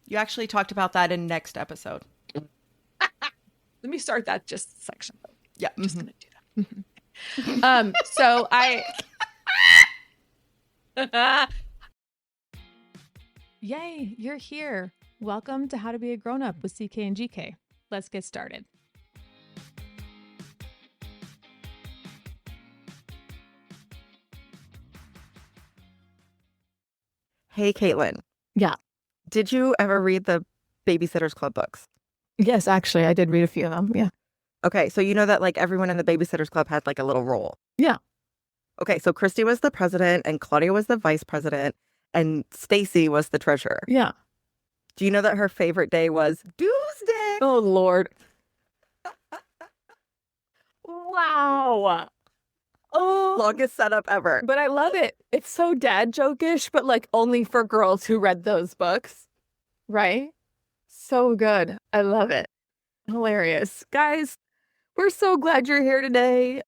You actually talked about that in next episode. Let me start that just section. Yeah. Just gonna do that. So I Yay, you're here. Welcome to How to Be a Grown-Up with CK and GK. Let's get started. Hey, Caitlin. Yeah. Did you ever read the Babysitter's Club books? Yes, actually, I did read a few of them. Yeah. Okay, so you know that like everyone in the Babysitter's Club had like a little role. Yeah. Okay, so Christy was the president and Claudia was the vice president and Stacy was the treasurer. Yeah. Do you know that her favorite day was Tuesday? Oh, Lord. Wow. Oh, Longest setup ever. but I love it. It's so dad joke-ish, but like only for girls who read those books. Right? So good. I love it. Hilarious. Guys, we're so glad you're here today.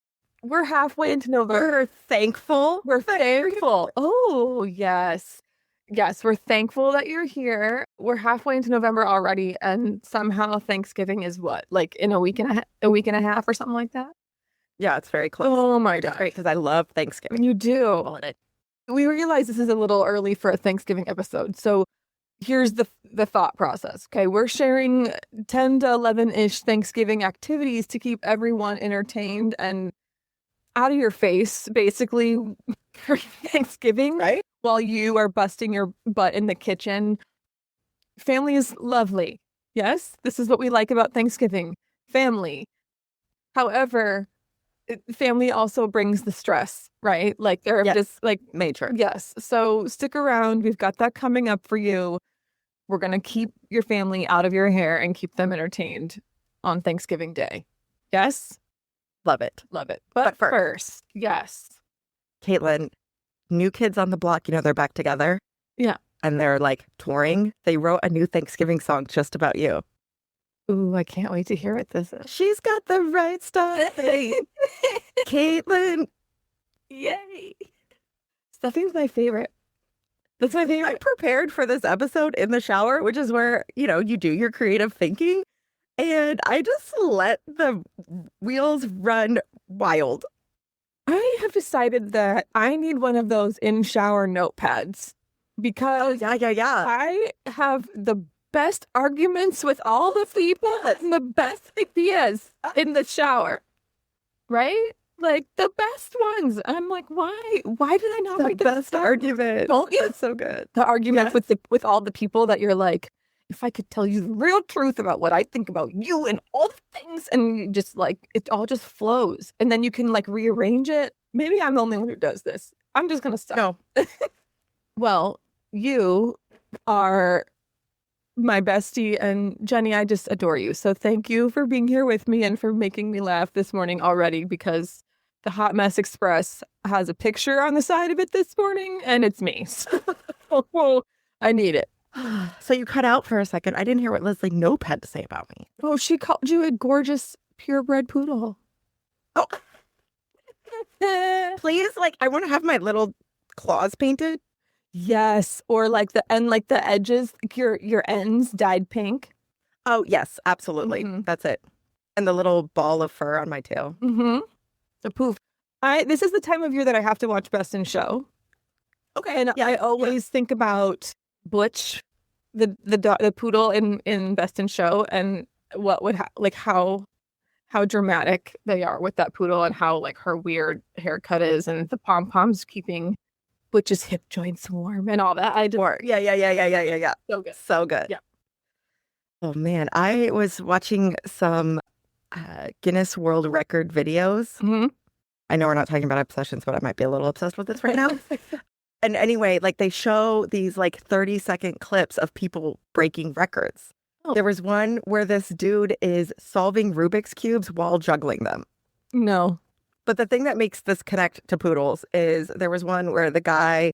We're halfway into November. We're thankful. We're thankful. Oh, yes. Yes, we're thankful that you're here. We're halfway into November already, and somehow Thanksgiving is what? Like in a week and a half or something like that? Yeah, it's very close. Oh my God. Great, because I love Thanksgiving. You do. We realize this is a little early for a Thanksgiving episode. So here's the thought process. Okay, we're sharing 10 to 11-ish Thanksgiving activities to keep everyone entertained and out of your face, basically, for Thanksgiving, Right? while you are busting your butt in the kitchen. Family is lovely. Yes, this is what we like about Thanksgiving. Family. However, family also brings the stress, right? Like they're Yes. just like, Major. yes. So stick around. We've got that coming up for you. We're going to keep your family out of your hair and keep them entertained on Thanksgiving Day. Yes? Love it. Love it. But But first, yes. Caitlin, New Kids on the Block, you know, they're back together. Yeah. And they're like touring. They wrote a new Thanksgiving song just about you. Ooh, I can't wait to hear what this is. She's got the right stuff. Caitlin. Yay. Stuffing's my favorite. That's my I favorite. prepared for this episode in the shower, which is where, you know, you do your creative thinking. And I just let the wheels run wild. I have decided that I need one of those in-shower notepads because Yeah. I have the best arguments with all the people and the best ideas in the shower. Right? Like the best ones. I'm like, why? Why did I not The write this best down? argument. Don't you? That's so good. The arguments Yes. with all the people that you're like, if I could tell you the real truth about what I think about you and all the things, and you just like it all just flows, and then you can like rearrange it. Maybe I'm the only one who does this. I'm just gonna stop. No. Well, you are my bestie, and Jenny, I just adore you. So thank you for being here with me and for making me laugh this morning already, because the Hot Mess Express has a picture on the side of it this morning, and it's me. So I need it. So you cut out for a second. I didn't hear what Leslie Knope had to say about me. Oh, she called you a gorgeous purebred poodle. Oh, please, like, I want to have my little claws painted. Yes, or like the edges, like your ends dyed pink. Oh, yes, absolutely. Mhm. That's it. And the little ball of fur on my tail. Mm-hmm. The poof. This is the time of year that I have to watch Best in Show. Okay. And Yeah. I always think about Butch, the poodle in Best in Show, and what would like how dramatic they are with that poodle, and how like her weird haircut is, and the pom poms keeping Butch's hip joints warm and all that. I just Yeah. so good. So good. Yeah. Oh, man. I was watching some Guinness World Record videos. Mhm. I know we're not talking about obsessions, but I might be a little obsessed with this right now. And anyway, like they show these like 30-second clips of people breaking records. Oh. There was one where this dude is solving Rubik's Cubes while juggling them. No. But the thing that makes this connect to poodles is there was one where the guy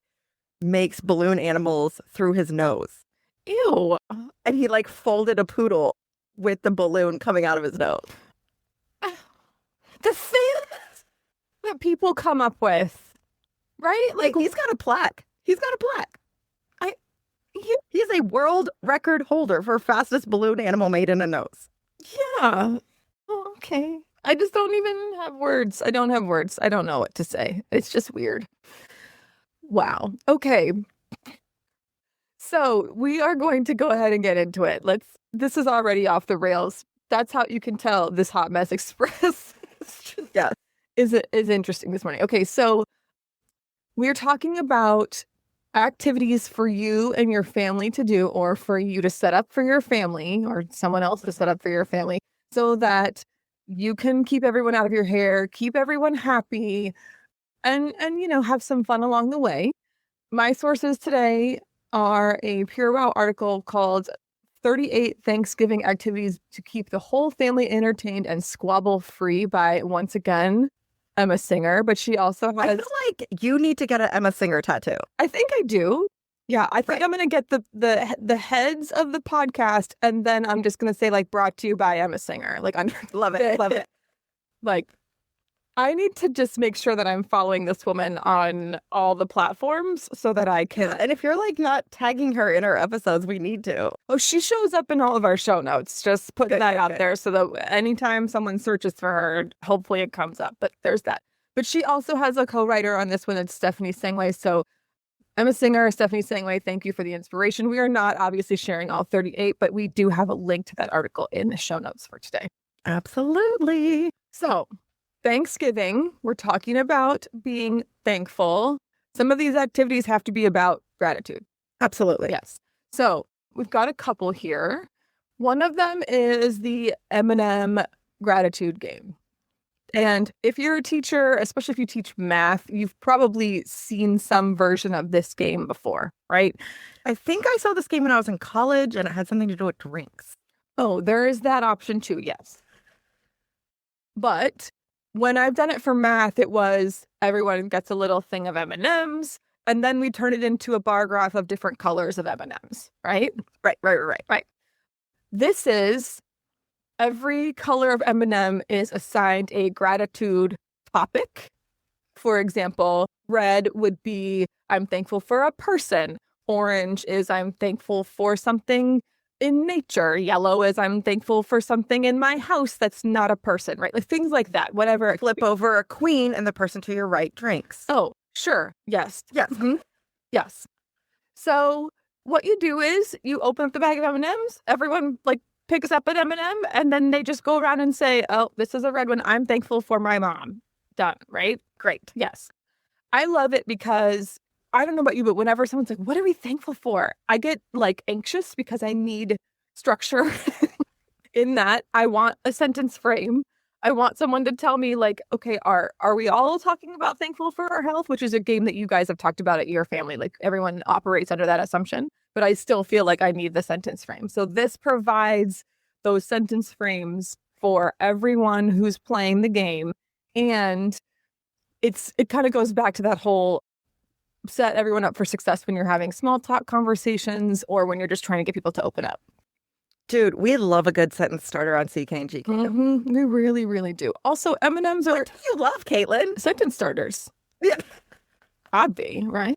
makes balloon animals through his nose. Ew. And he like folded a poodle with the balloon coming out of his nose. The things that people come up with, right? Like he's got a plaque. He's got a plaque. He's a world record holder for fastest balloon animal made in a nose. Yeah. Oh, okay. I just don't even have words. I don't have words. I don't know what to say. It's just weird. Wow. Okay. So we are going to go ahead and get into it. This is already off the rails. That's how you can tell this Hot Mess Express Yeah. is interesting this morning. Okay, so we're talking about activities for you and your family to do, or for you to set up for your family, or someone else to set up for your family, so that you can keep everyone out of your hair, keep everyone happy, and have some fun along the way. My sources today are a PureWow article called 38 Thanksgiving Activities to Keep the Whole Family Entertained and Squabble Free by, once again, Emma Singer. But she also I has... feel like you need to get an Emma Singer tattoo. I think I do. Yeah, I think Right. I'm going to get the heads of the podcast, and then I'm just going to say, brought to you by Emma Singer. Under Love it. Love it. I need to just make sure that I'm following this woman on all the platforms so that I can... And if you're not tagging her in our episodes, we need to. Oh, she shows up in all of our show notes. Just putting that out good. there so that anytime someone searches for her, hopefully it comes up. But there's that. But she also has a co-writer on this one. It's Stephanie Sangway. So Emma Singer, Stephanie Sangway, thank you for the inspiration. We are not obviously sharing all 38, but we do have a link to that article in the show notes for today. Absolutely. So Thanksgiving, we're talking about being thankful. Some of these activities have to be about gratitude. Absolutely. Yes. So we've got a couple here. One of them is the M&M gratitude game. And if you're a teacher, especially if you teach math, you've probably seen some version of this game before, right? I think I saw this game when I was in college, and it had something to do with drinks. Oh, there is that option too, yes. But when I've done it for math, it was everyone gets a little thing of M&Ms, and then we turn it into a bar graph of different colors of M&Ms, right? Right. This is every color of M&M is assigned a gratitude topic. For example, red would be I'm thankful for a person. Orange is I'm thankful for something in nature. Yellow is I'm thankful for something in my house that's not a person, right? Things like that, whatever. Flip over a queen and the person to your right drinks. Oh, sure. Yes. Yes. Mm-hmm. Yes. So what you do is you open up the bag of M&Ms. Everyone picks up an M&M, and then they just go around and say, oh, this is a red one. I'm thankful for my mom. Done. Right? Great. Yes. I love it because I don't know about you, but whenever someone's like, what are we thankful for? I get anxious because I need structure in that. I want a sentence frame. I want someone to tell me okay, are we all talking about thankful for our health, which is a game that you guys have talked about at your family. Everyone operates under that assumption, but I still feel like I need the sentence frame. So this provides those sentence frames for everyone who's playing the game. And it kind of goes back to that whole set everyone up for success when you're having small talk conversations or when you're just trying to get people to open up. Dude, we love a good sentence starter on CK and GK. Mm-hmm. We really, really do. Also, M&Ms are... What do you love, Caitlin? Sentence starters. Yeah. Obvi, right?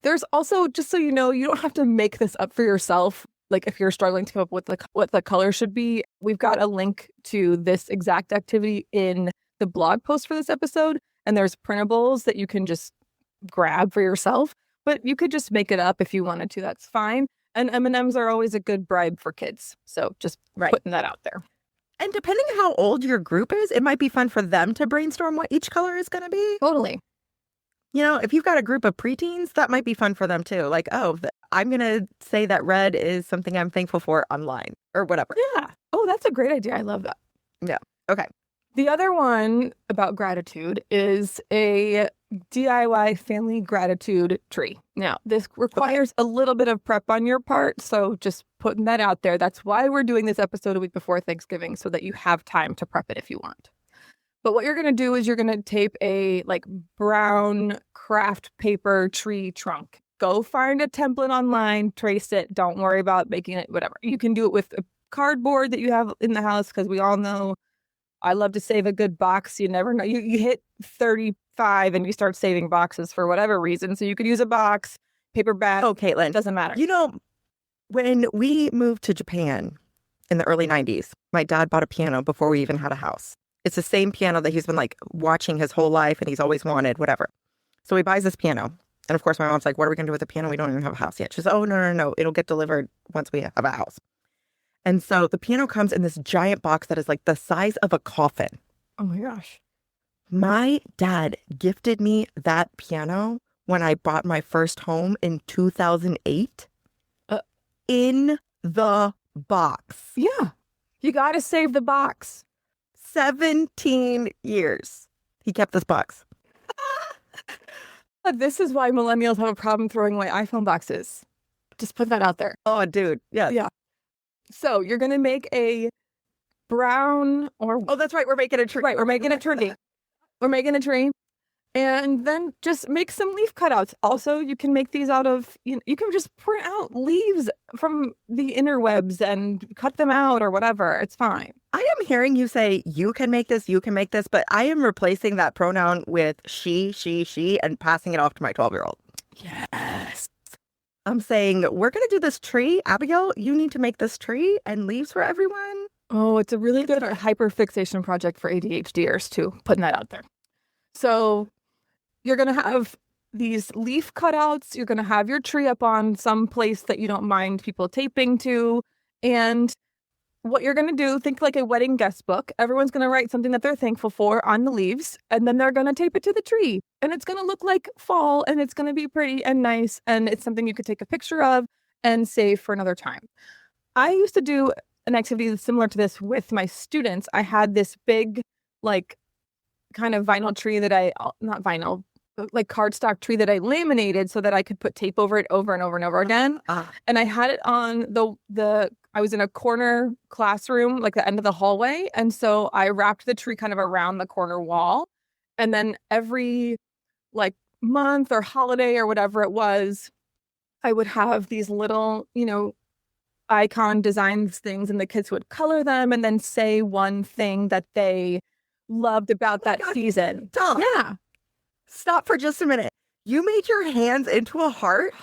There's also, just so you know, you don't have to make this up for yourself. If you're struggling to come up with what the color should be, we've got a link to this exact activity in the blog post for this episode. And there's printables that you can just grab for yourself. But you could just make it up if you wanted to. That's fine. And M&Ms are always a good bribe for kids. So just putting that out there. And depending on how old your group is, it might be fun for them to brainstorm what each color is going to be. Totally. If you've got a group of preteens, that might be fun for them too. I'm going to say that red is something I'm thankful for online or whatever. Yeah. Oh, that's a great idea. I love that. Yeah. Okay. The other one about gratitude is a DIY family gratitude tree. Now, this requires a little bit of prep on your part, so just putting that out there. That's why we're doing this episode a week before Thanksgiving, so that you have time to prep it if you want. But what you're going to do is you're going to tape a brown craft paper tree trunk. Go find a template online, trace it. Don't worry about making it whatever. You can do it with a cardboard that you have in the house, because we all know I love to save a good box. You never know. You hit 35 and you start saving boxes for whatever reason. So you could use a box. paper bag. Oh, Caitlin, Doesn't matter. you know, when we moved to Japan in the early 90s, my dad bought a piano before we even had a house. It's the same piano that he's been like watching his whole life and he's always wanted, whatever. So he buys this piano. And of course, my mom's like, what are we going to do with the piano? We don't even have a house yet. She's like, oh, no. It'll get delivered once we have a house. And so the piano comes in this giant box that is like the size of a coffin. Oh my gosh. My dad gifted me that piano when I bought my first home in 2008 in the box. Yeah. You got to save the box. 17 years. He kept this box. This is why millennials have a problem throwing away iPhone boxes. Just put that out there. Oh, dude. Yes. Yeah. So you're going to make a brown or... Oh, that's right. We're making a tree. Right. We're making a tree. We're making a tree. And then just make some leaf cutouts. Also, you can make these out of... You can just print out leaves from the interwebs and cut them out or whatever. It's fine. I am hearing you say, you can make this, but I am replacing that pronoun with she, and passing it off to my 12-year-old. Yes. I'm saying, we're going to do this tree. Abigail, you need to make this tree and leaves for everyone. Oh, it's a really good hyperfixation project for ADHDers too, putting that out there. So you're going to have these leaf cutouts. You're going to have your tree up on some place that you don't mind people taping to. And what you're going to do, think like a wedding guest book. Everyone's going to write something that they're thankful for on the leaves, and then they're going to tape it to the tree. And it's going to look like fall, and it's going to be pretty and nice, and it's something you could take a picture of and save for another time. I used to do an activity similar to this with my students. I had this big, like, kind of vinyl tree that not vinyl, like cardstock tree that I laminated so that I could put tape over it over and over and over again. And I had it on I was in a corner classroom, like the end of the hallway. And so I wrapped the tree kind of around the corner wall. And then every like month or holiday or whatever it was, I would have these little, icon designs things, and the kids would color them and then say one thing that they loved about that season. Stop. Yeah. Stop for just a minute. You made your hands into a heart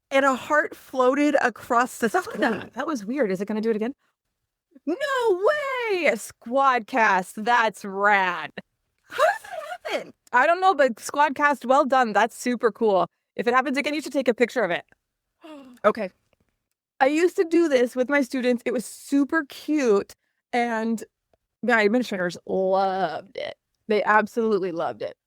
and a heart floated across the sky. That was weird. Is it going to do it again? No way! A Squadcast. That's rad. How does that happen? I don't know, but Squadcast, well done. That's super cool. If it happens again, you should take a picture of it. Okay. I used to do this with my students. It was super cute. And my administrators loved it. They absolutely loved it.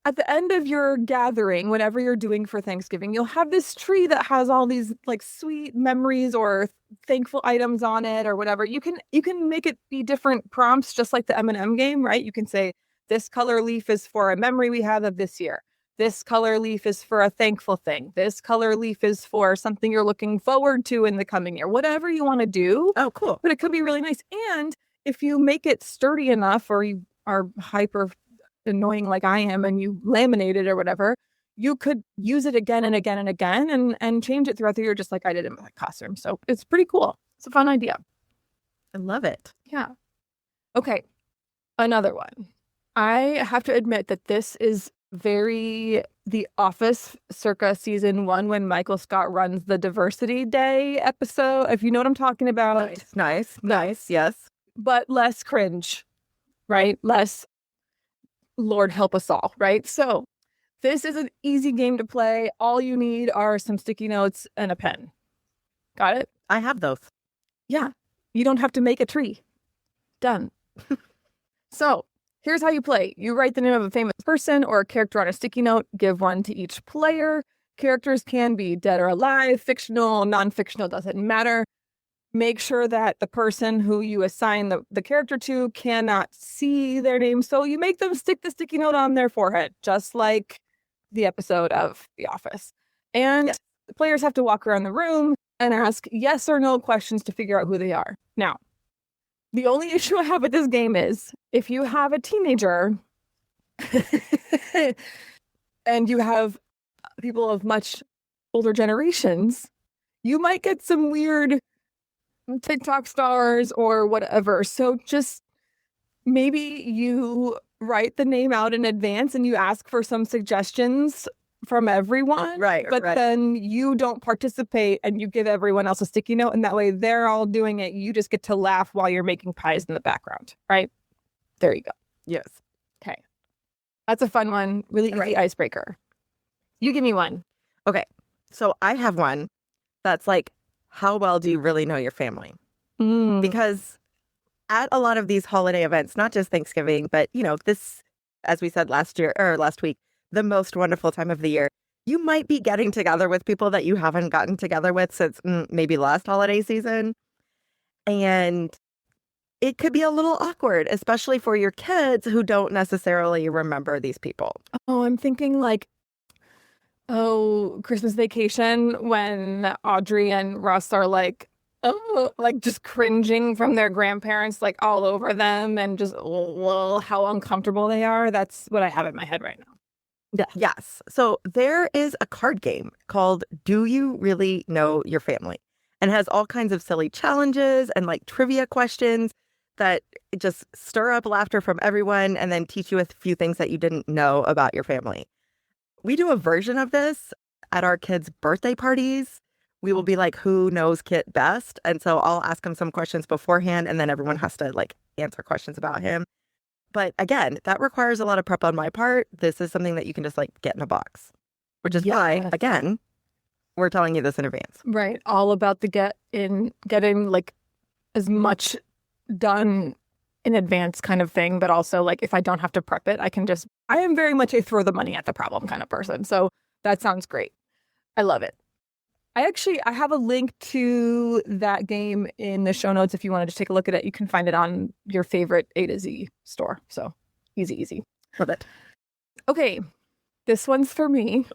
At the end of your gathering, whatever you're doing for Thanksgiving, you'll have this tree that has all these like sweet memories or thankful items on it or whatever. You can make it be different prompts, just like the M&M game, right? You can say, this color leaf is for a memory we have of this year. This color leaf is for a thankful thing. This color leaf is for something you're looking forward to in the coming year. Whatever you want to do. Oh, cool. But it could be really nice. And if you make it sturdy enough, or you are hyper annoying like I am and you laminate it or whatever, you could use it again and again and again and change it throughout the year, just like I did in my costume. So it's pretty cool. It's a fun idea. I love it. Yeah. Okay. Another one. I have to admit that this is very The Office circa season 1 when Michael Scott runs the Diversity Day episode. If you know what I'm talking about. Nice. Yes. But less cringe, right? Less Lord help us all, right? So this is an easy game to play. All you need are some sticky notes and a pen. Got it? I have those. Yeah. You don't have to make a tree. Done. So here's how you play. You write the name of a famous person or a character on a sticky note. Give one to each player. Characters can be dead or alive, fictional, non-fictional, doesn't matter. Make sure that the person who you assign the character to cannot see their name. So you make them stick the sticky note on their forehead, just like the episode of The Office. And yes, the players have to walk around the room and ask yes or no questions to figure out who they are. Now, the only issue I have with this game is if you have a teenager and you have people of much older generations, you might get some weird TikTok stars or whatever. So just maybe you write the name out in advance and you ask for some suggestions from everyone. Right, But right. then you don't participate and you give everyone else a sticky note. And that way they're all doing it. You just get to laugh while you're making pies in the background. Right? There you go. Yes. Okay. That's a fun one. Really easy icebreaker. You give me one. Okay. So I have one that's like, how well do you really know your family? Because at a lot of these holiday events, not just Thanksgiving, but, this, as we said last week, the most wonderful time of the year, you might be getting together with people that you haven't gotten together with since maybe last holiday season. And it could be a little awkward, especially for your kids who don't necessarily remember these people. Oh, I'm thinking like, Christmas Vacation when Audrey and Russ are like, like just cringing from their grandparents, like all over them and just how uncomfortable they are. That's what I have in my head right now. Yeah. Yes. So there is a card game called Do You Really Know Your Family? And has all kinds of silly challenges and like trivia questions that just stir up laughter from everyone and then teach you a few things that you didn't know about your family. We do a version of this at our kids' birthday parties. We will be like, who knows Kit best? And so I'll ask him some questions beforehand and then everyone has to like answer questions about him. But again, that requires a lot of prep on my part. This is something that you can just like get in a box, which is why, again, we're telling you this in advance. Right. All about the getting like as much done in advance kind of thing. But also like if I don't have to prep it, I am very much a throw the money at the problem kind of person. So that sounds great. I love it. I have a link to that game in the show notes if you want to just take a look at it. You can find it on your favorite A to Z store. So easy. Love it. Okay, this one's for me.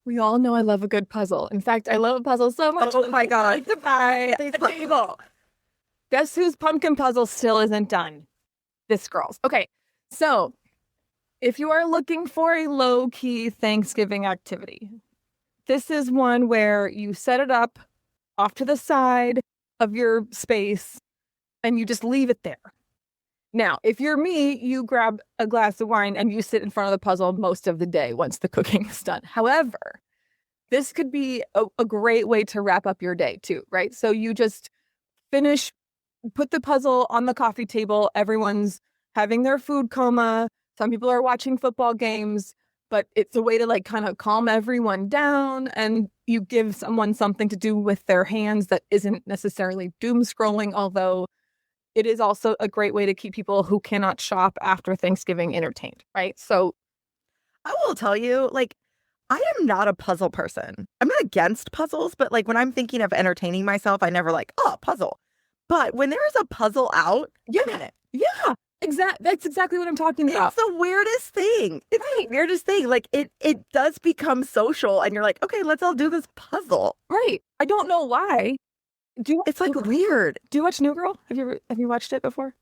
We all know I love a good puzzle. In fact, I love a puzzle so much. Oh my God. To buy a table. Guess whose pumpkin puzzle still isn't done? This girl's. Okay, so if you are looking for a low-key Thanksgiving activity, this is one where you set it up off to the side of your space and you just leave it there. Now, if you're me, you grab a glass of wine and you sit in front of the puzzle most of the day once the cooking is done. However, this could be a great way to wrap up your day too, right? So you just put the puzzle on the coffee table. Everyone's having their food coma. Some people are watching football games. But it's a way to like kind of calm everyone down and you give someone something to do with their hands that isn't necessarily doom scrolling, although it is also a great way to keep people who cannot shop after Thanksgiving entertained, right? So I will tell you, like, I am not a puzzle person. I'm not against puzzles, but like when I'm thinking of entertaining myself, I never like, puzzle. But when there is a puzzle out, I'm in it. Yeah. That's exactly what I'm talking about. It's the weirdest thing. It's the weirdest thing. Like it does become social and you're like, okay, let's all do this puzzle. Right. I don't know why. It's like weird. Do you watch New Girl? Have you watched it before?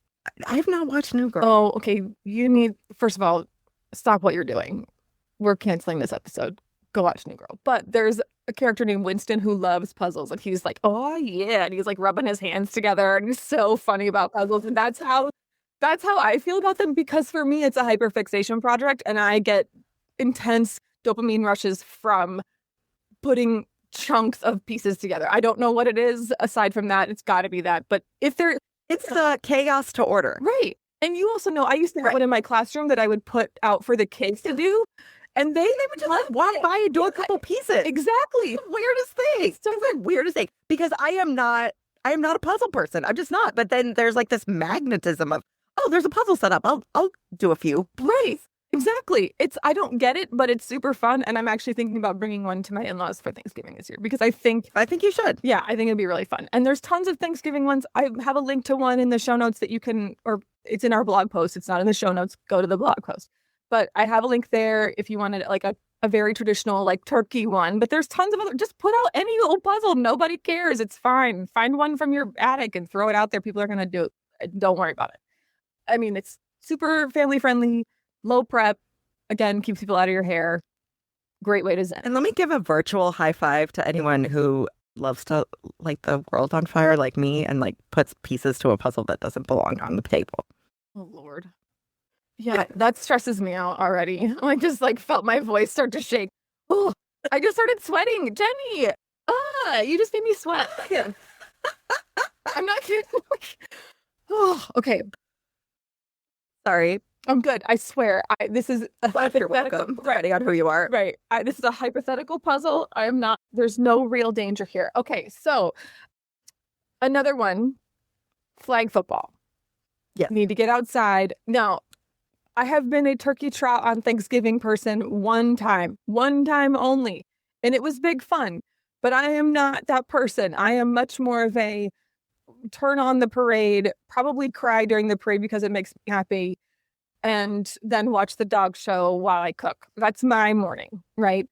I have not watched New Girl. Oh, okay. You need, first of all, stop what you're doing. We're canceling this episode. Go watch New Girl. But there's a character named Winston who loves puzzles and he's like, oh yeah. And he's like rubbing his hands together and he's so funny about puzzles. And that's how I feel about them because for me, it's a hyperfixation project and I get intense dopamine rushes from putting chunks of pieces together. I don't know what it is aside from that. It's got to be that. But it's the chaos to order. Right. And you also know I used to have one in my classroom that I would put out for the kids to do. And they would just walk by and do a couple pieces. Exactly. It's the weirdest thing. It's the weirdest thing. Because I am not a puzzle person. I'm just not. But then there's like this magnetism of, there's a puzzle set up. I'll do a few. Right. Exactly. I don't get it, but it's super fun. And I'm actually thinking about bringing one to my in-laws for Thanksgiving this year because I think you should. Yeah, I think it'd be really fun. And there's tons of Thanksgiving ones. I have a link to one in the show notes that you can, or it's in our blog post. It's not in the show notes. Go to the blog post. But I have a link there if you wanted like a very traditional like turkey one. But there's tons of other. Just put out any old puzzle. Nobody cares. It's fine. Find one from your attic and throw it out there. People are going to do it. Don't worry about it. I mean, it's super family friendly, low prep. Again, keeps people out of your hair. Great way to zen. And let me give a virtual high five to anyone who loves to light the world on fire like me and like puts pieces to a puzzle that doesn't belong on the table. Oh, Lord. Yeah, that stresses me out already. I just like felt my voice start to shake. Oh, I just started sweating. Jenny, you just made me sweat. I'm not kidding. Oh, okay. Sorry. I'm good. I swear. This is a You're welcome, depending on who you are. Right. This is a hypothetical puzzle. I am not, there's no real danger here. Okay. So another one, flag football. Yeah. Need to get outside. Now, I have been a turkey trot on Thanksgiving person one time only. And it was big fun. But I am not that person. I am much more of a turn on the parade, probably cry during the parade because it makes me happy, and then watch the dog show while I cook. That's my morning, right?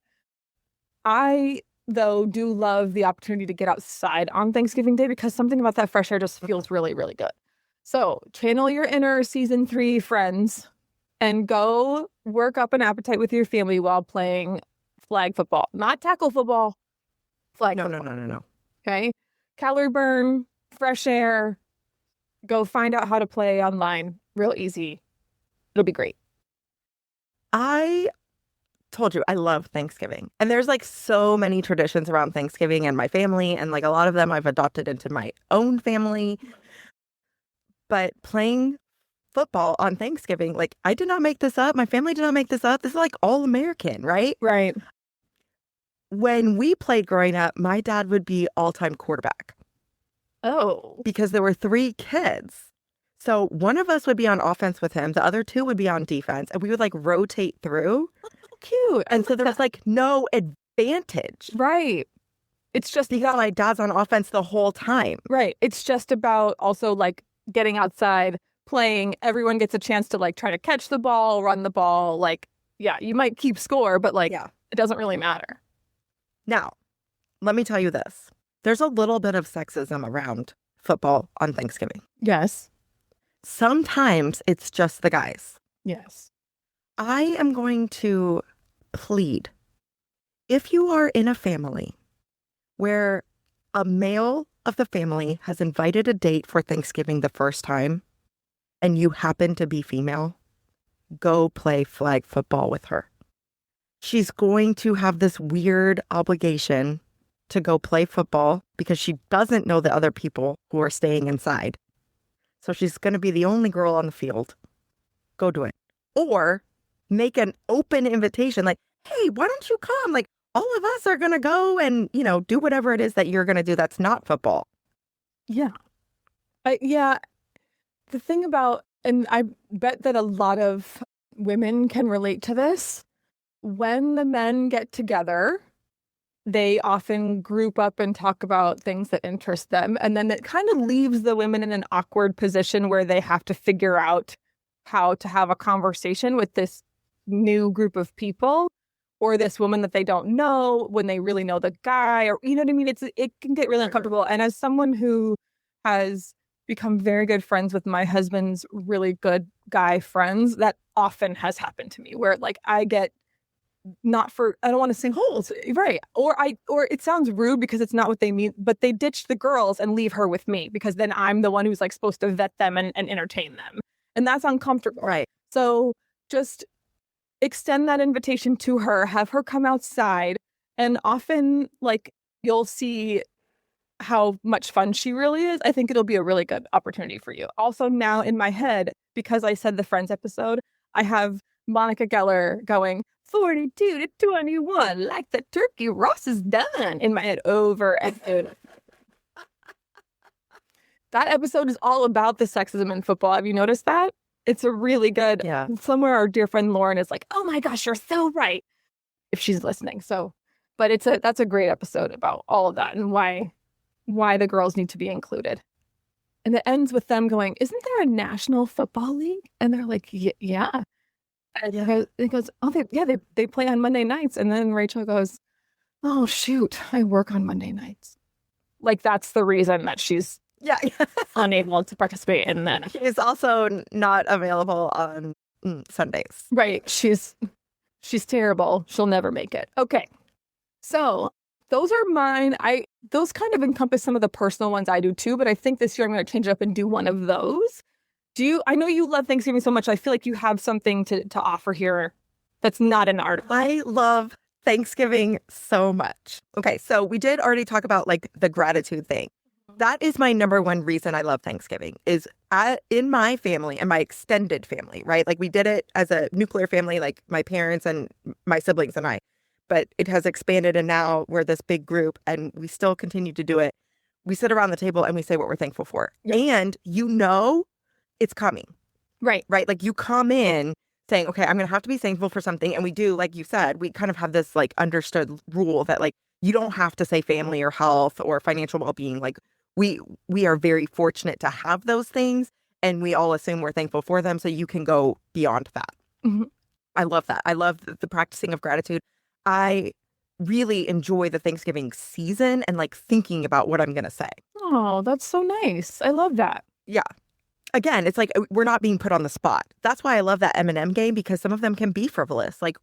I, though, do love the opportunity to get outside on Thanksgiving Day because something about that fresh air just feels really, really good. So channel your inner season 3 friends and go work up an appetite with your family while playing flag football. Not tackle football, flag football. No. Okay? Calorie burn, fresh air. Go find out how to play online. Real easy. It'll be great. I told you I love Thanksgiving. And there's like so many traditions around Thanksgiving and my family. And like a lot of them I've adopted into my own family. But playing football on Thanksgiving, like I did not make this up. My family did not make this up. This is like all American, right? Right. When we played growing up, my dad would be all-time quarterback. Oh. Because there were 3 kids. So one of us would be on offense with him. The other 2 would be on defense. And we would like rotate through. Cute. And so there was like no advantage. Right. It's just Because my dad's on offense the whole time. right. It's just about also like getting outside, playing. Everyone gets a chance to like try to catch the ball, run the ball. Like, yeah, you might keep score, but like it doesn't really matter. Now, let me tell you this. There's a little bit of sexism around football on Thanksgiving. Yes. Sometimes it's just the guys. Yes. I am going to plead. If you are in a family where a male of the family has invited a date for Thanksgiving the first time and you happen to be female, go play flag football with her. She's going to have this weird obligation to go play football because she doesn't know the other people who are staying inside. So she's going to be the only girl on the field. Go do it. Or make an open invitation like, hey, why don't you come? Like, all of us are going to go and, you know, do whatever it is that you're going to do that's not football. Yeah. Yeah. The thing about, and I bet that a lot of women can relate to this, when the men get together, they often group up and talk about things that interest them. And then it kind of leaves the women in an awkward position where they have to figure out how to have a conversation with this new group of people or this woman that they don't know when they really know the guy, or, you know what I mean? It can get really uncomfortable. And as someone who has become very good friends with my husband's really good guy friends, that often has happened to me where like I get I don't want to sing holes, right? Or it sounds rude because it's not what they mean, but they ditch the girls and leave her with me because then I'm the one who's like supposed to vet them and entertain them. And that's uncomfortable. Right. So just extend that invitation to her, have her come outside, and often like you'll see how much fun she really is. I think it'll be a really good opportunity for you. Also now in my head, because I said the Friends episode, I have Monica Geller going 42 to 21, like the turkey Ross is done in my head over and over. That episode is all about the sexism in football. Have you noticed that? It's a really good, somewhere our dear friend Lauren is like, oh my gosh, you're so right. If she's listening. So, but that's a great episode about all of that and why the girls need to be included. And it ends with them going, isn't there a National Football League? And they're like, yeah. And it goes, oh, they play on Monday nights. And then Rachel goes, oh, shoot, I work on Monday nights. Like, that's the reason that she's unable to participate in that. She's also not available on Sundays. Right. She's terrible. She'll never make it. Okay. So those are mine. Those kind of encompass some of the personal ones I do too, but I think this year I'm going to change it up and do one of those. I know you love Thanksgiving so much. I feel like you have something to offer here that's not an art. I love Thanksgiving so much. Okay, so we did already talk about like the gratitude thing. That is my number one reason I love Thanksgiving is in my family and my extended family, right? Like we did it as a nuclear family, like my parents and my siblings and I, but it has expanded and now we're this big group and we still continue to do it. We sit around the table and we say what we're thankful for. Yep. And it's coming, Right. right? Like you come in saying, okay, I'm going to have to be thankful for something. And we do, like you said, we kind of have this like understood rule that like, you don't have to say family or health or financial well-being. Like we are very fortunate to have those things and we all assume we're thankful for them. So you can go beyond that. Mm-hmm. I love that. I love the practicing of gratitude. I really enjoy the Thanksgiving season and like thinking about what I'm going to say. Oh, that's so nice. I love that. Yeah. Again, it's like we're not being put on the spot. That's why I love that M&M game because some of them can be frivolous. Like,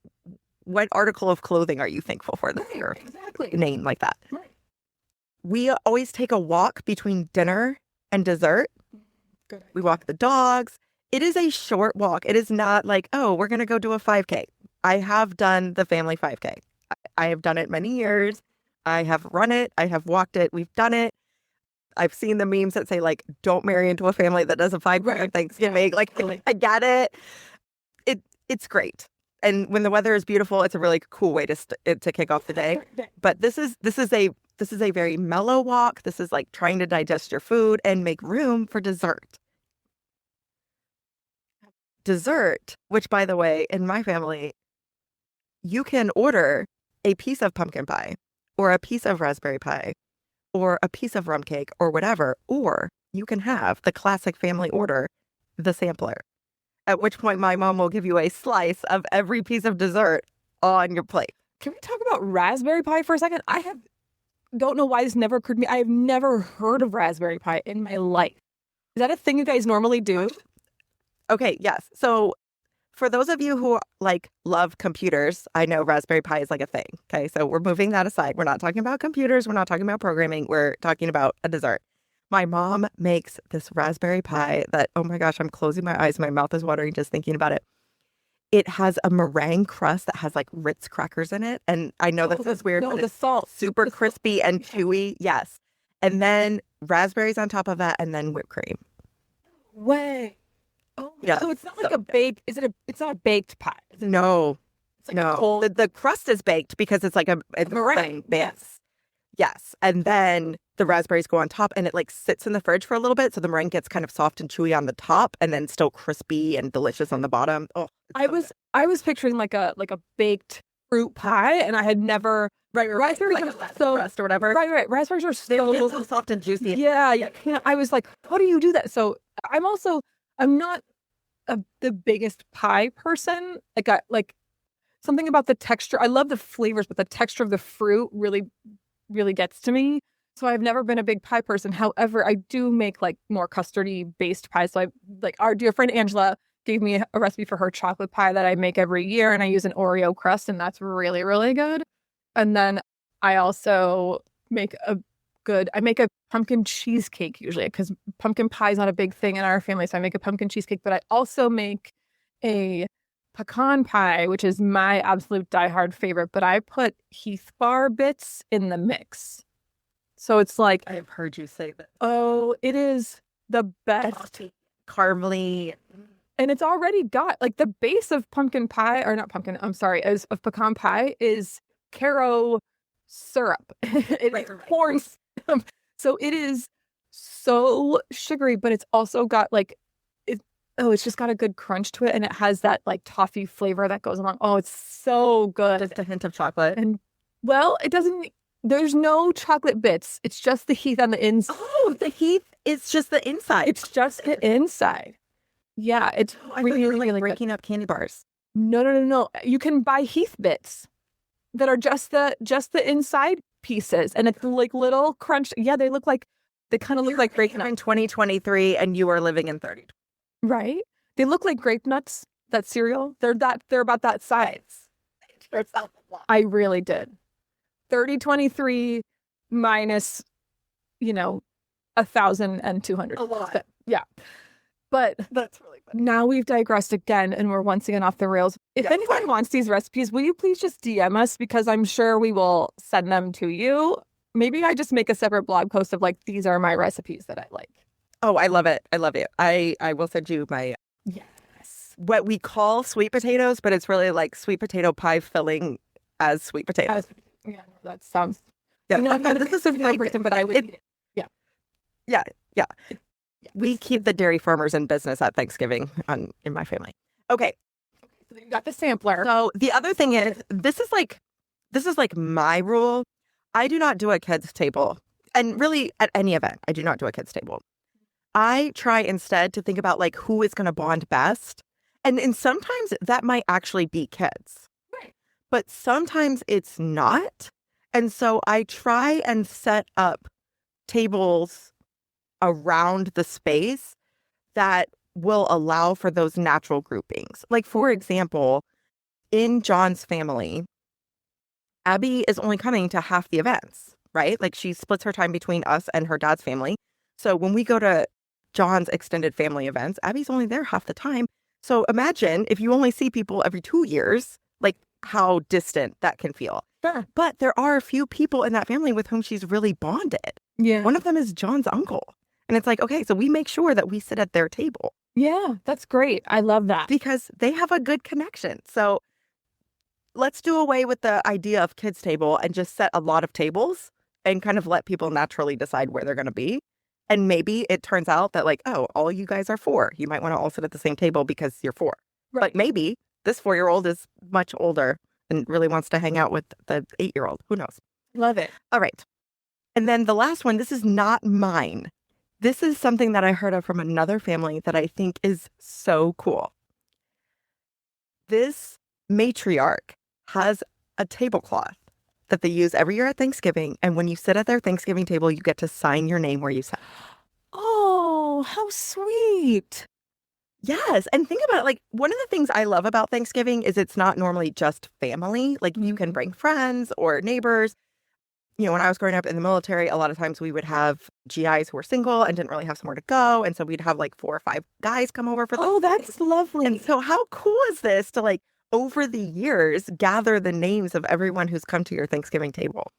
what article of clothing are you thankful for this year? Exactly. Name like that. Right. We always take a walk between dinner and dessert. Good. We walk the dogs. It is a short walk. It is not like, oh, we're going to go do a 5K. I have done the family 5K. I have done it many years. I have run it. I have walked it. We've done it. I've seen the memes that say, like, don't marry into a family that does a 5K on Thanksgiving. Yeah. Like, I get it. It's great. And when the weather is beautiful, it's a really cool way to kick off the day. But this is a very mellow walk. This is like trying to digest your food and make room for dessert. Dessert, which, by the way, in my family, you can order a piece of pumpkin pie or a piece of raspberry pie or a piece of rum cake or whatever, or you can have the classic family order, the sampler, at which point my mom will give you a slice of every piece of dessert on your plate. Can we talk about raspberry pie for a second? Don't know why this never occurred to me. I have never heard of raspberry pie in my life. Is that a thing you guys normally do? Okay, yes. So for those of you who like love computers, I know Raspberry Pi is like a thing. Okay, so we're moving that aside. We're not talking about computers. We're not talking about programming. We're talking about a dessert. My mom makes this raspberry pie that, oh my gosh, I'm closing my eyes. My mouth is watering just thinking about it. It has a meringue crust that has like Ritz crackers in it. And I know this is weird, No, but the it's salt. super crispy and chewy. Yes. And then raspberries on top of that and then whipped cream. Way. Oh, yeah. So it's not like a baked. It's not a baked pie. No. It's like No. a cold The crust is baked because it's like a meringue. Yes. Yes. And then the raspberries go on top and it like sits in the fridge for a little bit. So the meringue gets kind of soft and chewy on the top and then still crispy and delicious on the bottom. Oh, I was picturing like a baked fruit pie and I had never raspberries like are so crust or whatever. Right. Raspberries are so soft and juicy. Yeah. I was like, how do you do that? So I'm not the biggest pie person. Like something about the texture. I love the flavors, but the texture of the fruit really, really gets to me. So I've never been a big pie person. However, I do make like more custardy based pies. So our dear friend Angela gave me a recipe for her chocolate pie that I make every year, and I use an Oreo crust, and that's really, really good. And then I also make a pumpkin cheesecake usually because pumpkin pie is not a big thing in our family. So I make a pumpkin cheesecake, but I also make a pecan pie, which is my absolute diehard favorite. But I put Heath bar bits in the mix. So it's like, I've heard you say that. Oh, it is the best. Caramely. And it's already got like the base of pumpkin pie, or not pumpkin, I'm sorry, of pecan pie is Caro syrup. It's corn. So it is so sugary, but it's also got it's just got a good crunch to it. And it has that like toffee flavor that goes along. Oh, it's so good. Just a hint of chocolate. And well, there's no chocolate bits. It's just the Heath on the inside. Oh, the Heath is just the inside. It's just the inside. Yeah, it's really, really breaking up candy bars. No. You can buy Heath bits that are just the inside pieces, and it's like little crunch. Yeah, they kind of look like grape nuts. In 2023, and you are living in 30. Right? They look like grape nuts. That cereal. They're about that size. I really did. 3023 minus, 1,200. A lot. Yeah. But That's really funny. now we've digressed again and we're once again off the rails. If Yeah, anyone fine. wants these recipes, will you please just DM us because I'm sure we will send them to you. Maybe I just make a separate blog post of like, these are my recipes that I like. Oh, I love it. I love it. I will send you my Yes. what we call sweet potatoes, but it's really like sweet potato pie filling as sweet potatoes. Yeah, that sounds. Yeah. You know, I'm not a potato person, but I would eat it. Yeah. We keep the dairy farmers in business at Thanksgiving in my family. Okay. So you got the sampler. So the other thing is, this is like my rule. I do not do a kids table, and really at any event, I do not do a kids table. I try instead to think about like who is going to bond best, and sometimes that might actually be kids, Right. but sometimes it's not. And so I try and set up tables around the space that will allow for those natural groupings. Like, for example, in John's family, Abby is only coming to half the events, right? Like, she splits her time between us and her dad's family. So when we go to John's extended family events, Abby's only there half the time. So imagine if you only see people every 2 years, like how distant that can feel. Sure. But there are a few people in that family with whom she's really bonded. Yeah. One of them is John's uncle. And it's like, okay, so we make sure that we sit at their table Yeah, that's great. I love that. because they have a good connection. So let's do away with the idea of kids' table and just set a lot of tables and kind of let people naturally decide where they're going to be. And maybe it turns out that like, oh, all you guys are 4. You might want to all sit at the same table because you're 4. Right. But maybe this 4-year-old is much older and really wants to hang out with the 8-year-old. Who knows? Love it. All right. And then the last one, this is not mine. This is something that I heard of from another family that I think is so cool. This matriarch has a tablecloth that they use every year at Thanksgiving. And when you sit at their Thanksgiving table, you get to sign your name where you sat. Oh, how sweet. Yes. And think about it. Like, one of the things I love about Thanksgiving is it's not normally just family. Like, you can bring friends or neighbors. You know, when I was growing up in the military, a lot of times we would have GIs who were single and didn't really have somewhere to go. And so we'd have like 4 or 5 guys come over for Oh, that's lovely. And so how cool is this to like over the years gather the names of everyone who's come to your Thanksgiving table?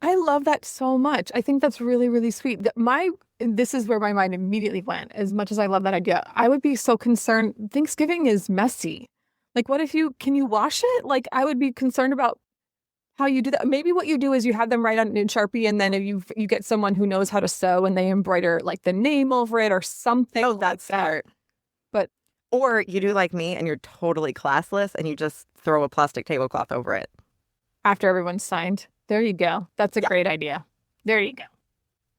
I love that so much. I think that's really, really sweet. This is where my mind immediately went. As much as I love that idea, I would be so concerned. Thanksgiving is messy. Like, what if can you wash it? Like, I would be concerned about how you do that. Maybe what you do is you have them write on in Sharpie, and then if you get someone who knows how to sew and they embroider like the name over it or something. Oh, that's smart. But or you do like me and you're totally classless and you just throw a plastic tablecloth over it. After everyone's signed, there you go. That's a great idea. There you go.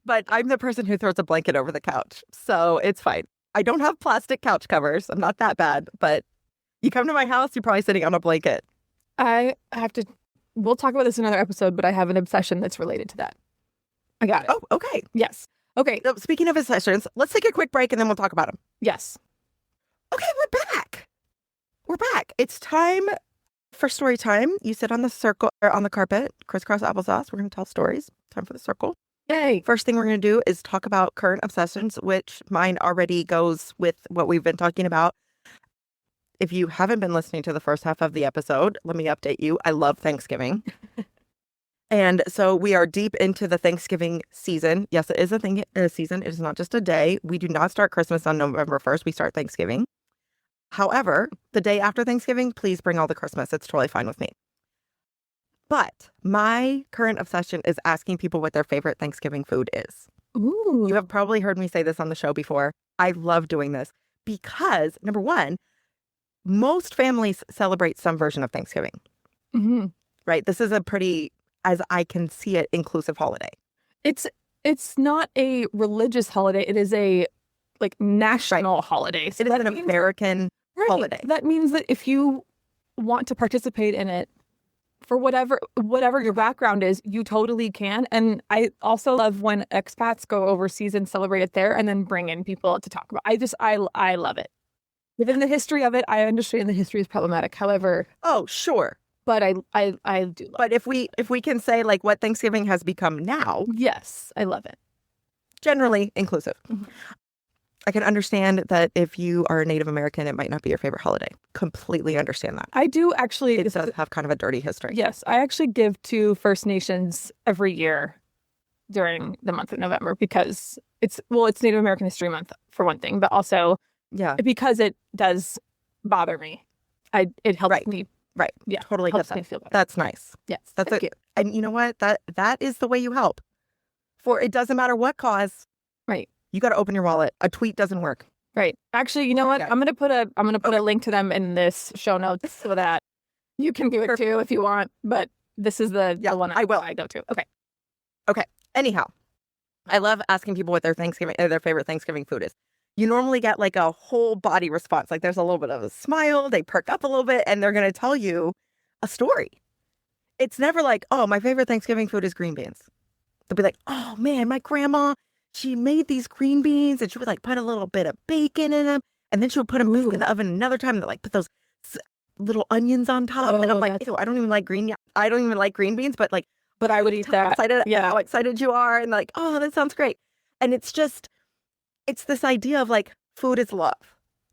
But I'm the person who throws a blanket over the couch, so it's fine. I don't have plastic couch covers. I'm not that bad, but you come to my house, you're probably sitting on a blanket. We'll talk about this in another episode, but I have an obsession that's related to that. I got it. Oh, okay. Yes. Okay. So speaking of obsessions, let's take a quick break and then we'll talk about them. Yes. Okay, we're back. We're back. It's time for story time. You sit on the circle or on the carpet, crisscross applesauce. We're going to tell stories. Time for the circle. Yay. First thing we're going to do is talk about current obsessions, which mine already goes with what we've been talking about. If you haven't been listening to the first half of the episode, let me update you. I love Thanksgiving. And so we are deep into the Thanksgiving season. Yes, it is a season. It is not just a day. We do not start Christmas on November 1st. We start Thanksgiving. However, the day after Thanksgiving, please bring all the Christmas. It's totally fine with me. But my current obsession is asking people what their favorite Thanksgiving food is. Ooh. You have probably heard me say this on the show before. I love doing this because, number one, most families celebrate some version of Thanksgiving, Mm-hmm. right? This is a pretty, as I can see it, inclusive holiday. It's not a religious holiday. It is a national holiday. So It is an American holiday. That means that if you want to participate in it for whatever your background is, you totally can. And I also love when expats go overseas and celebrate it there and then bring in people to talk about. I love it. Within the history of it, I understand the history is problematic. However, Oh, sure. but I do love But if we can say like what Thanksgiving has become now, it. Yes, I love it. generally inclusive. Mhm. I can understand that if you are a Native American, it might not be your favorite holiday. Completely understand that. I do actually. It does have kind of a dirty history. Yes, I actually give to First Nations every year during the month of November because it's Native American History Month for one thing, but also because it does bother me. It helps me. Right. Yeah. Totally helps get me that. feel better. That's nice. Yes. That's Thank you. And you know what? That is the way you help. For it doesn't matter what cause. Right. You got to open your wallet. A tweet doesn't work. Right. Actually, you know what? Yeah. I'm gonna put a link to them in this show notes so that you can do it too if you want. But this is the one I go to. Okay. Okay. Anyhow, I love asking people what their favorite Thanksgiving food is. You normally get like a whole body response. Like there's a little bit of a smile, they perk up a little bit, and they're going to tell you a story. It's never like, oh, my favorite Thanksgiving food is green beans. They'll be like, oh man, my grandma, she made these green beans and she would like put a little bit of bacon in them. And then she would put them in the oven another time. And they're like, put those little onions on top. And I'm like, ew, I don't even like green beans, but I would eat that. How excited you are. And like, oh, that sounds great. And it's this idea of like food is love.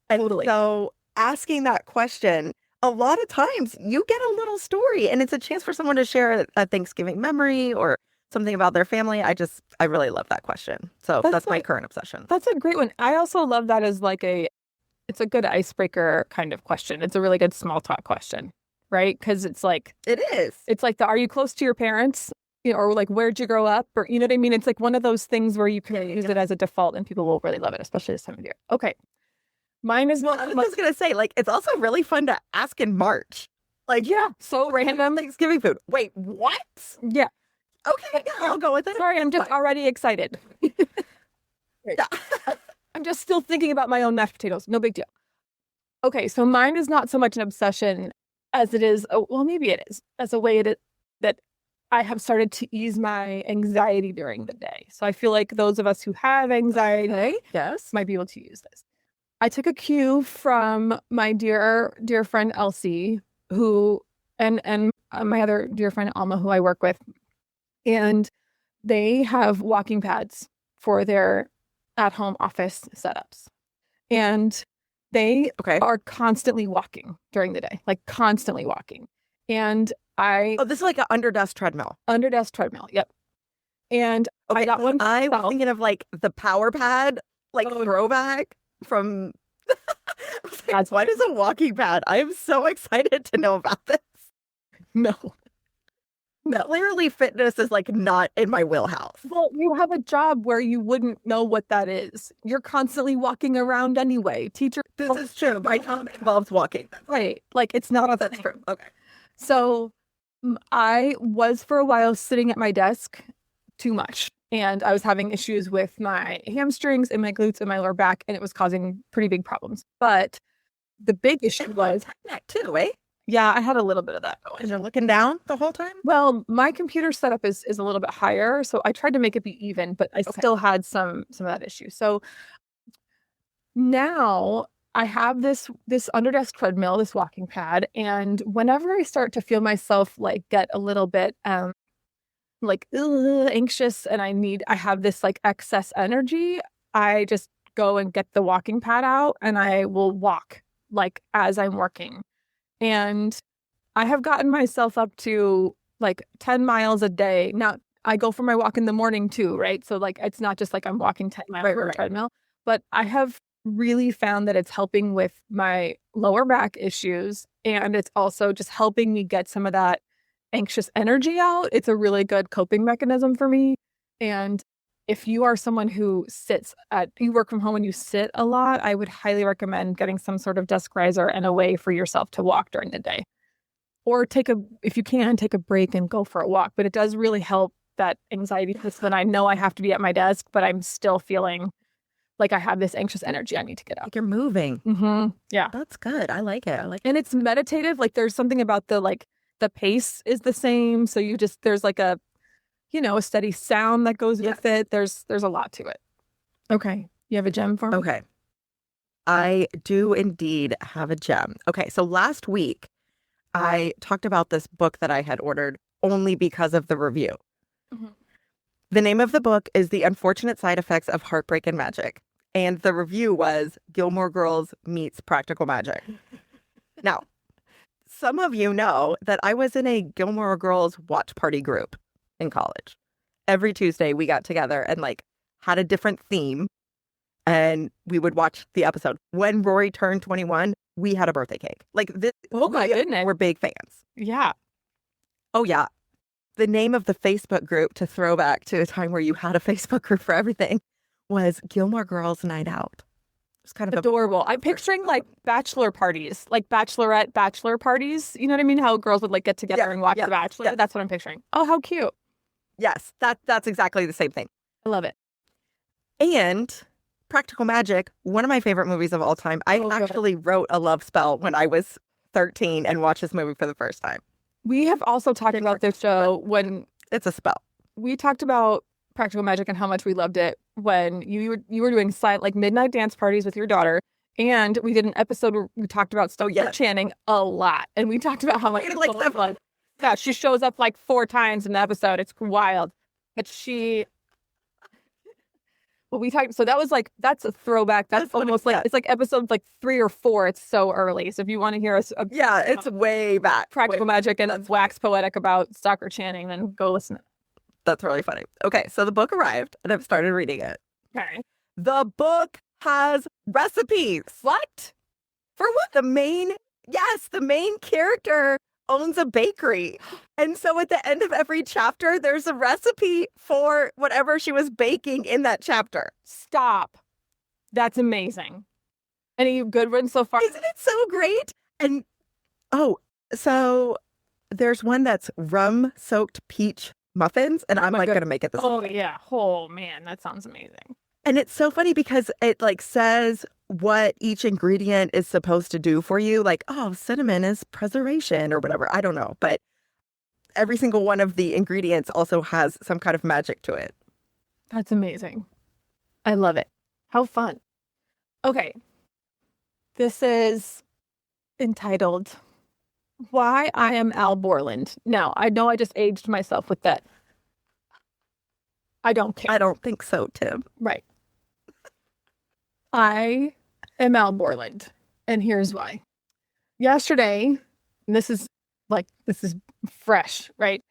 And so asking that question, a lot of times you get a little story and it's a chance for someone to share a Thanksgiving memory or something about their family. I really love that question. So that's my current obsession. That's a great one. I also love that as it's a good icebreaker kind of question. It's a really good small talk question, right? Because it's like, it is. It's like are you close to your parents? Or like, where'd you grow up? Or, you know what I mean? It's like one of those things where you can use it as a default and people will really love it, especially this time of year. Okay. Mine is I was just going to say, like, it's also really fun to ask in March. Like, so random. Thanksgiving food. Wait, what? Yeah. Okay, I'll go with it. Sorry, I'm just already excited. I'm just still thinking about my own mashed potatoes. No big deal. Okay, so mine is not so much an obsession as it is, maybe it is, as a way that I have started to ease my anxiety during the day. So I feel like those of us who have anxiety might be able to use this. I took a cue from my dear friend Elsie, who and my other dear friend Alma, who I work with, and they have walking pads for their at-home office setups, and they are constantly walking during the day, like constantly walking. And this is like an under-desk treadmill. Under-desk treadmill, yep. And I got one. I was thinking of like the power pad, like throwback from. Like, what is a walking pad? I am so excited to know about this. No. Clearly, fitness is like not in my wheelhouse. Well, you have a job where you wouldn't know what that is. You're constantly walking around anyway. This is true. My job involves walking. Right. Like it's not. That's true. Okay. So I was for a while sitting at my desk too much, and I was having issues with my hamstrings and my glutes and my lower back, and it was causing pretty big problems. But the big issue was neck too, eh? Yeah, I had a little bit of that going. And you're looking down the whole time? Well, my computer setup is a little bit higher, so I tried to make it be even, but I still had some of that issue. So now I have this under-desk treadmill, this walking pad, and whenever I start to feel myself like get a little bit anxious and I have this like excess energy, I just go and get the walking pad out and I will walk like as I'm working. And I have gotten myself up to like 10 miles a day. Now I go for my walk in the morning too, right? So like, it's not just like I'm walking 10 miles on a treadmill, but I have really found that it's helping with my lower back issues. And it's also just helping me get some of that anxious energy out. It's a really good coping mechanism for me. And if you are someone who you work from home and you sit a lot, I would highly recommend getting some sort of desk riser and a way for yourself to walk during the day. Or if you can, take a break and go for a walk. But it does really help that anxiety when I know I have to be at my desk, but I'm still feeling like I have this anxious energy I need to get out. Like you're moving. Mm-hmm. Yeah. That's good. I like it. And it's meditative. Like there's something about the pace is the same. So there's like a steady sound that goes with it. There's a lot to it. Okay. You have a gem for me? Okay. I do indeed have a gem. Okay. So last week, I talked about this book that I had ordered only because of the review. Mm-hmm. The name of the book is The Unfortunate Side Effects of Heartbreak and Magic. And the review was Gilmore Girls meets Practical Magic. Now, some of you know that I was in a Gilmore Girls watch party group in college. Every Tuesday we got together and like had a different theme and we would watch the episode. When Rory turned 21, we had a birthday cake. Like this, Oh my goodness. we're big fans. Yeah. Oh yeah. The name of the Facebook group, to throw back to a time where you had a Facebook group for everything, was Gilmore Girls Night Out. It's kind of Adorable. I'm picturing like bachelor parties, like bachelorette bachelor parties. You know what I mean? How girls would like get together and watch The Bachelor. Yeah. That's what I'm picturing. Oh, how cute. Yes, that's exactly the same thing. I love it. And Practical Magic, one of my favorite movies of all time. I actually wrote a love spell when I was 13 and watched this movie for the first time. We have also talked about this show when It's a spell. we talked about Practical Magic and how much we loved it when you were doing like midnight dance parties with your daughter. And we did an episode where we talked about Stoker Channing a lot. And we talked about how much Like seven. yeah, she shows up like 4 times in the episode. It's wild. But we talked, so that was like, that's a throwback. That's almost like, it's like episode like 3 or 4. It's so early. So if you want to hear us, Yeah, it's way back. Practical Magic and wax poetic about Stoker Channing, then go listen. That's really funny. Okay, so the book arrived and I've started reading it. Okay. The book has recipes. What? For what? The main character owns a bakery. And so at the end of every chapter, there's a recipe for whatever she was baking in that chapter. Stop. That's amazing. Any good ones so far? Isn't it so great? And so there's one that's rum-soaked peach muffins, and I'm like going to make it this Oh, morning. yeah. Oh, man. That sounds amazing. And it's so funny because it like says what each ingredient is supposed to do for you. Like, oh, cinnamon is preservation or whatever. I don't know. But every single one of the ingredients also has some kind of magic to it. That's amazing. I love it. How fun. Okay. This is entitled Why I Am Al Borland. Now, I know I just aged myself with that. I don't care. I don't think so, Tim. Right. I am Al Borland, and here's why. Yesterday, and this is fresh, right?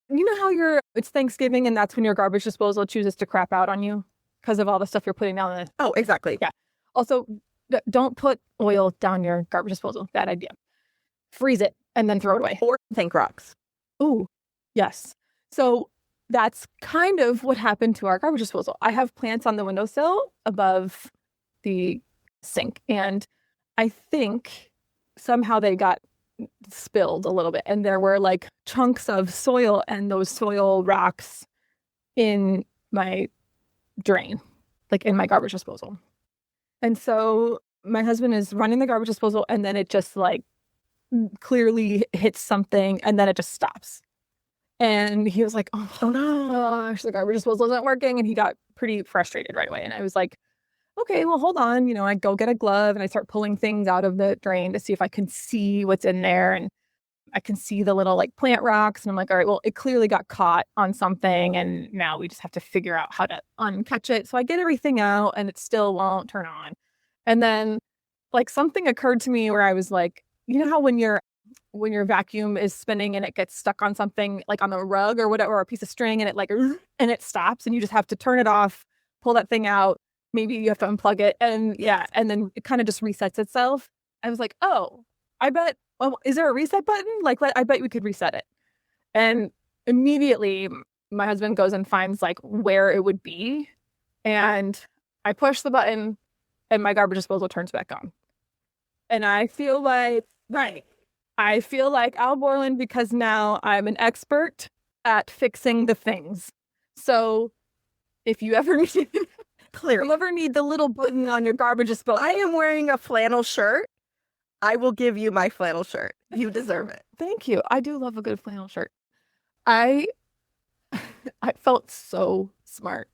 You know how it's Thanksgiving and that's when your garbage disposal chooses to crap out on you because of all the stuff you're putting down the... Oh, exactly. Yeah. Also, don't put oil down your garbage disposal. Bad idea. Freeze it and then throw it away. Or thank rocks. Ooh, yes. So that's kind of what happened to our garbage disposal. I have plants on the windowsill above the sink, and I think somehow they got spilled a little bit, and there were like chunks of soil and those soil rocks in my drain, like in my garbage disposal. And so my husband is running the garbage disposal, and then it just like clearly hits something, and then it just stops. And he was like, oh no, gosh, the garbage disposal isn't working. And he got pretty frustrated right away. And I was like, okay, well, hold on. You know, I go get a glove and I start pulling things out of the drain to see if I can see what's in there. And I can see the little like plant rocks. And I'm like, all right, well, it clearly got caught on something. And now we just have to figure out how to uncatch it. So I get everything out and it still won't turn on. And then like something occurred to me where I was like, you know how when your vacuum is spinning and it gets stuck on something like on the rug or whatever, or a piece of string, and it like, and it stops and you just have to turn it off, pull that thing out. Maybe you have to unplug it. And yeah. And then it kind of just resets itself. I was like, oh, I bet, well, is there a reset button? Like, I bet we could reset it. And immediately my husband goes and finds like where it would be. And I push the button and my garbage disposal turns back on. And I feel like, I feel like Al Borland because now I'm an expert at fixing the things. So if you ever need, the little button on your garbage disposal. I am wearing a flannel shirt. I will give you my flannel shirt. You deserve it. Thank you. I do love a good flannel shirt. I felt so smart.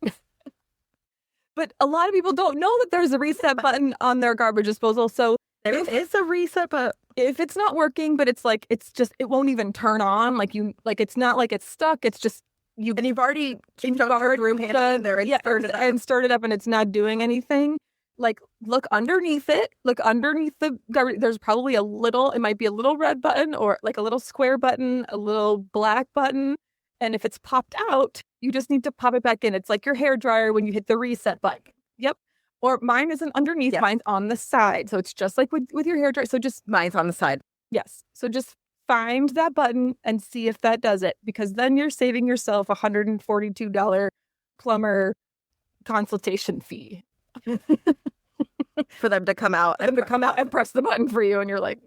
But a lot of people don't know that there's a reset button on their garbage disposal. So There is a reset button. If it's not working, but it's like, it won't even turn on. Like it's not like it's stuck. It's just, And you've already room handle in there and started up and it's not doing anything. Like, look underneath it. Look underneath there's probably it might be a little red button or like a little square button, a little black button. And if it's popped out, you just need to pop it back in. It's like your hair dryer when you hit the reset button. Yep. Or mine isn't underneath, mine's on the side. So it's just like with your hair dryer. So just mine's on the side. Yes. So just find that button and see if that does it, because then you're saving yourself a $142 plumber consultation fee. For them to come out and press the button for you. And you're like,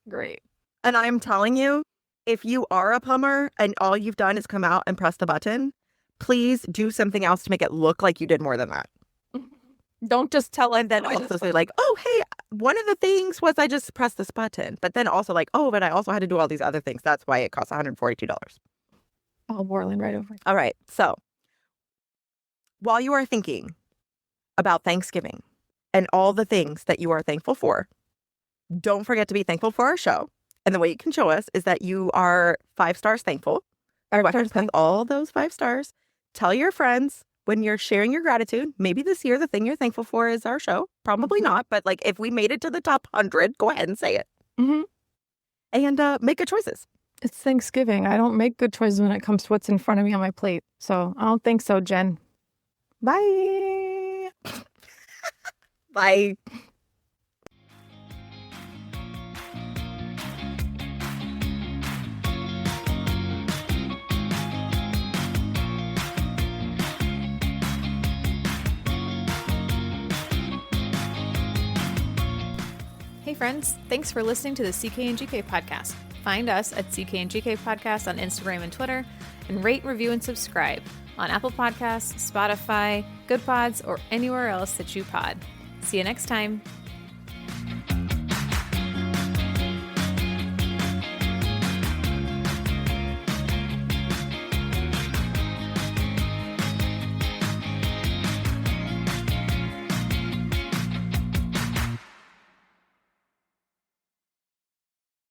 great. And I'm telling you, if you are a plumber and all you've done is come out and press the button, please do something else to make it look like you did more than that. Don't just tell and then also say like, oh, hey, one of the things was I just pressed this button. But then also like, oh, but I also had to do all these other things. That's why it costs $142. Oh, whirling right over. All right. So while you are thinking about Thanksgiving and all the things that you are thankful for, don't forget to be thankful for our show. And the way you can show us is that you are 5 stars thankful. All those 5 stars. Tell your friends when you're sharing your gratitude. Maybe this year the thing you're thankful for is our show. Probably not. But like if we made it to the top 100, go ahead and say it. Mm-hmm. And make good choices. It's Thanksgiving. I don't make good choices when it comes to what's in front of me on my plate. So I don't think so, Jen. Bye. Bye. Hey friends, thanks for listening to the CK and GK podcast. Find us at CK and GK podcast on Instagram and Twitter, and rate, review, and subscribe on Apple Podcasts, Spotify, Good Pods, or anywhere else that you pod. See you next time.